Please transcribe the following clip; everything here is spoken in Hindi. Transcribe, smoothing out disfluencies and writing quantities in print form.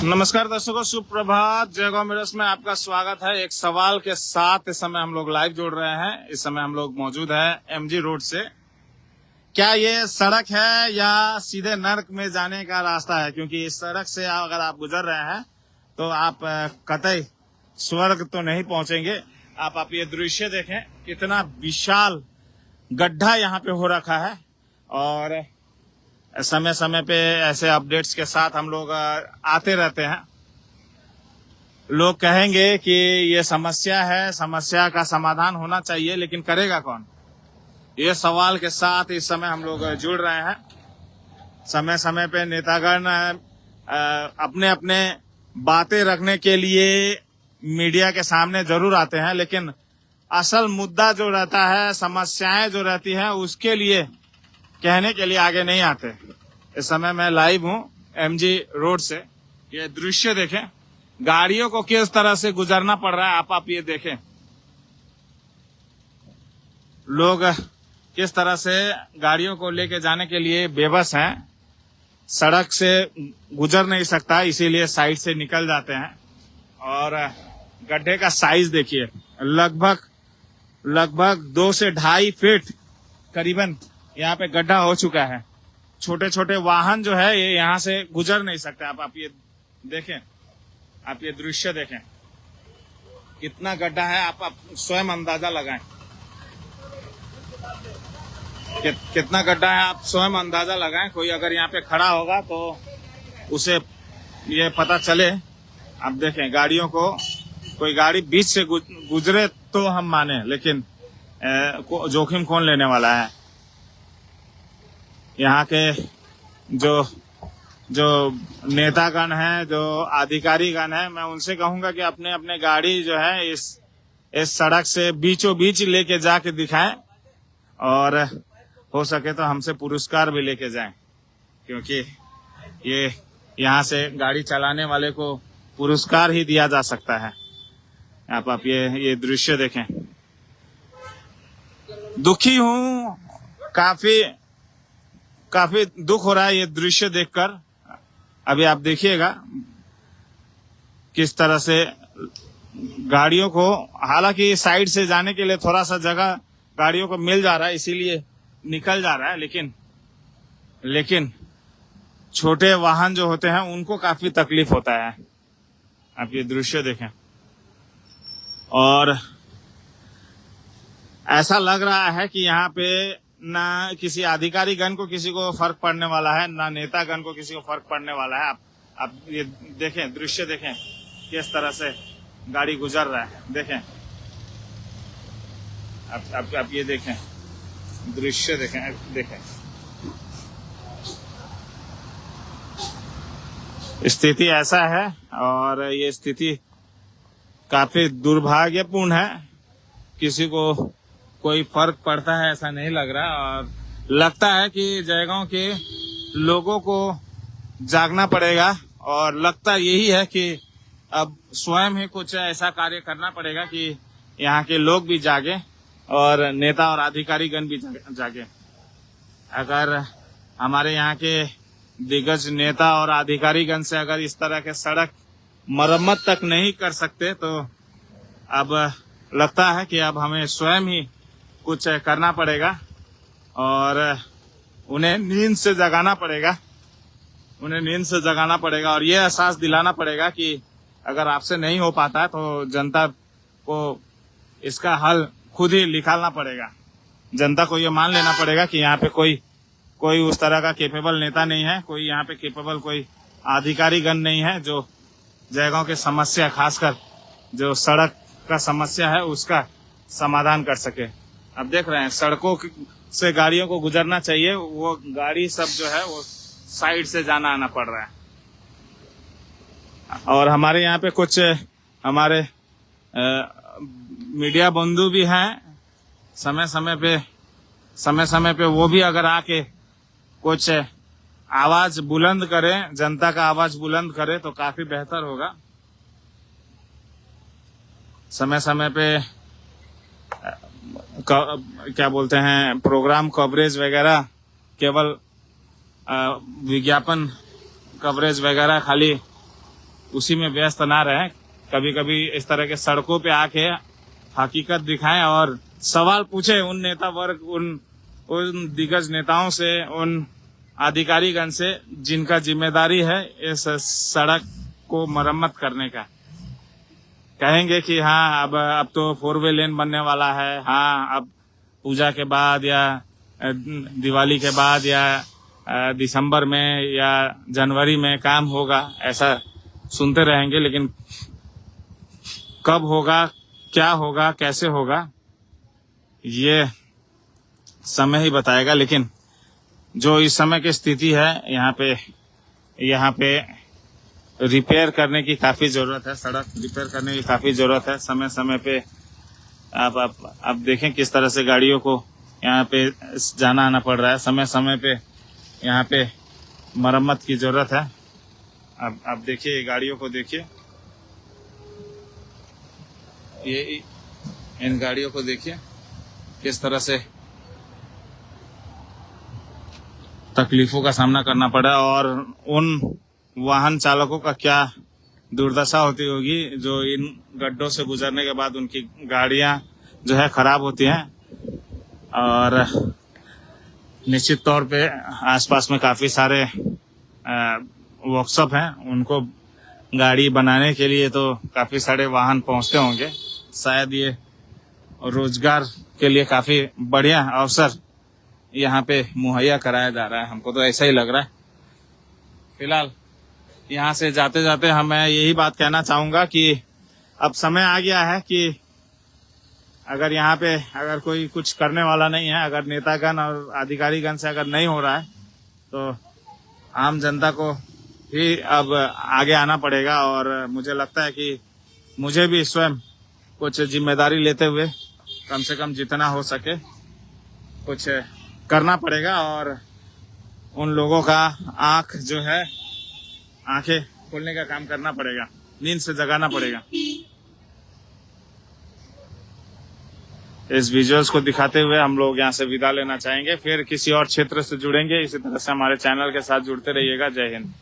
नमस्कार दर्शकों, सुप्रभात। जयगांव मिरस में आपका स्वागत है। एक सवाल के साथ इस समय हम लोग लाइव जोड़ रहे हैं। इस समय हम लोग मौजूद है एमजी रोड से। क्या ये सड़क है या सीधे नर्क में जाने का रास्ता है? क्योंकि इस सड़क से अगर आप गुजर रहे हैं तो आप कतई स्वर्ग तो नहीं पहुंचेंगे। आप ये दृश्य देखें, कितना विशाल गड्ढा यहाँ पे हो रखा है। और समय समय पे ऐसे अपडेट्स के साथ हम लोग आते रहते हैं। लोग कहेंगे कि ये समस्या है, समस्या का समाधान होना चाहिए, लेकिन करेगा कौन? ये सवाल के साथ इस समय हम लोग जुड़ रहे हैं। समय समय पे नेतागण अपने अपने बातें रखने के लिए मीडिया के सामने जरूर आते हैं, लेकिन असल मुद्दा जो रहता है, समस्याएं जो रहती हैं, उसके लिए कहने के लिए आगे नहीं आते। इस समय मैं लाइव हूँ एमजी रोड से। ये दृश्य देखें, गाड़ियों को किस तरह से गुजरना पड़ रहा है। आप ये देखें, लोग किस तरह से गाड़ियों को लेके जाने के लिए बेबस हैं। सड़क से गुजर नहीं सकता, इसीलिए साइड से निकल जाते हैं। और गड्ढे का साइज देखिए, लगभग 2 से 2.5 फीट करीबन यहाँ पे गड्ढा हो चुका है। छोटे छोटे वाहन जो है ये यहाँ से गुजर नहीं सकते। आप ये देखें, आप ये दृश्य देखें, कितना गड्ढा है। आप स्वयं अंदाजा लगाएं कितना गड्ढा है। आप स्वयं अंदाजा लगाएं। कोई अगर यहाँ पे खड़ा होगा तो उसे ये पता चले। आप देखें, गाड़ियों को, कोई गाड़ी बीच से गुजरे तो हम माने, लेकिन जोखिम कौन लेने वाला है? यहाँ के जो नेतागण हैं, जो अधिकारीगण हैं, मैं उनसे कहूंगा कि अपने अपने गाड़ी जो है इस सड़क से बीचों बीच लेके जाके दिखाएं, और हो सके तो हमसे पुरस्कार भी लेके जाएं, क्योंकि ये यहाँ से गाड़ी चलाने वाले को पुरस्कार ही दिया जा सकता है। आप ये दृश्य देखें। दुखी हूँ, काफी दुख हो रहा है ये दृश्य देखकर। अभी आप देखिएगा किस तरह से गाड़ियों को, हालांकि साइड से जाने के लिए थोड़ा सा जगह गाड़ियों को मिल जा रहा है, इसीलिए निकल जा रहा है, लेकिन छोटे वाहन जो होते हैं उनको काफी तकलीफ होता है। आप ये दृश्य देखें, और ऐसा लग रहा है कि यहाँ पे ना किसी अधिकारीगण को किसी को फर्क पड़ने वाला है, ना नेतागण को किसी को फर्क पड़ने वाला है। आप ये देखें, दृश्य देखें, किस तरह से गाड़ी गुजर रहा है। देखें, आप ये देखें, दृश्य देखें। स्थिति ऐसा है, और ये स्थिति काफी दुर्भाग्यपूर्ण है। किसी को कोई फर्क पड़ता है ऐसा नहीं लग रहा, और लगता है कि जयगांव के लोगों को जागना पड़ेगा। और लगता यही है कि अब स्वयं ही कुछ ऐसा कार्य करना पड़ेगा कि यहाँ के लोग भी जागे और नेता और अधिकारीगण भी जागे। अगर हमारे यहाँ के दिग्गज नेता और अधिकारीगण से अगर इस तरह के सड़क मरम्मत तक नहीं कर सकते, तो अब लगता है कि अब हमें स्वयं ही कुछ करना पड़ेगा, और उन्हें नींद से जगाना पड़ेगा, और ये एहसास दिलाना पड़ेगा कि अगर आपसे नहीं हो पाता है तो जनता को इसका हल खुद ही निकालना पड़ेगा। जनता को ये मान लेना पड़ेगा कि यहाँ पे कोई उस तरह का केपेबल नेता नहीं है, कोई यहाँ पे केपेबल कोई अधिकारीगण नहीं है जो जयगांव की समस्या, खासकर जो सड़क का समस्या है, उसका समाधान कर सके। अब देख रहे हैं, सड़कों से गाड़ियों को गुजरना चाहिए, वो गाड़ी सब जो है वो साइड से जाना आना पड़ रहा है। और हमारे यहाँ पे कुछ हमारे मीडिया बंधु भी हैं। समय समय पे वो भी अगर आके कुछ आवाज बुलंद करें, जनता का आवाज बुलंद करे, तो काफी बेहतर होगा। समय समय पे क्या बोलते हैं, प्रोग्राम कवरेज वगैरह, केवल विज्ञापन कवरेज वगैरह खाली उसी में व्यस्त ना रहें। कभी कभी इस तरह के सड़कों पे आके हकीकत दिखाएं और सवाल पूछें उन नेता वर्ग, उन दिग्गज नेताओं से, उन अधिकारीगण से जिनका जिम्मेदारी है इस सड़क को मरम्मत करने का। कहेंगे कि हाँ अब तो 4 वे लेन बनने वाला है, हाँ अब पूजा के बाद या दिवाली के बाद या दिसंबर में या जनवरी में काम होगा, ऐसा सुनते रहेंगे। लेकिन कब होगा, क्या होगा, कैसे होगा, ये समय ही बताएगा। लेकिन जो इस समय की स्थिति है, यहाँ पे रिपेयर करने की काफी जरूरत है, सड़क रिपेयर करने की काफी जरूरत है। समय समय पे आप देखें किस तरह से गाड़ियों को यहाँ पे जाना आना पड़ रहा है। समय समय पे यहाँ पे मरम्मत की जरूरत है। अब देखिए गाड़ियों को, देखिए ये इन गाड़ियों को देखिए किस तरह से तकलीफों का सामना करना पड़ा और उन वाहन चालकों का क्या दुर्दशा होती होगी जो इन गड्ढों से गुजरने के बाद उनकी गाड़ियां जो है खराब होती हैं। और निश्चित तौर पे आसपास में काफी सारे वर्कशॉप हैं, उनको गाड़ी बनाने के लिए तो काफी सारे वाहन पहुंचते होंगे। शायद ये रोजगार के लिए काफी बढ़िया अवसर यहाँ पे मुहैया कराया जा रहा है, हमको तो ऐसा ही लग रहा है। फिलहाल यहाँ से जाते जाते मैं यही बात कहना चाहूंगा कि अब समय आ गया है कि अगर यहाँ पे अगर कोई कुछ करने वाला नहीं है, अगर नेतागण और अधिकारीगण से अगर नहीं हो रहा है, तो आम जनता को ही अब आगे आना पड़ेगा। और मुझे लगता है कि मुझे भी स्वयं कुछ जिम्मेदारी लेते हुए कम से कम जितना हो सके कुछ करना पड़ेगा और उन लोगों का आंखें खोलने का काम करना पड़ेगा, नींद से जगाना पड़ेगा। इस विजुअल्स को दिखाते हुए हम लोग यहाँ से विदा लेना चाहेंगे, फिर किसी और क्षेत्र से जुड़ेंगे। इसी तरह से हमारे चैनल के साथ जुड़ते रहिएगा। जय हिंद।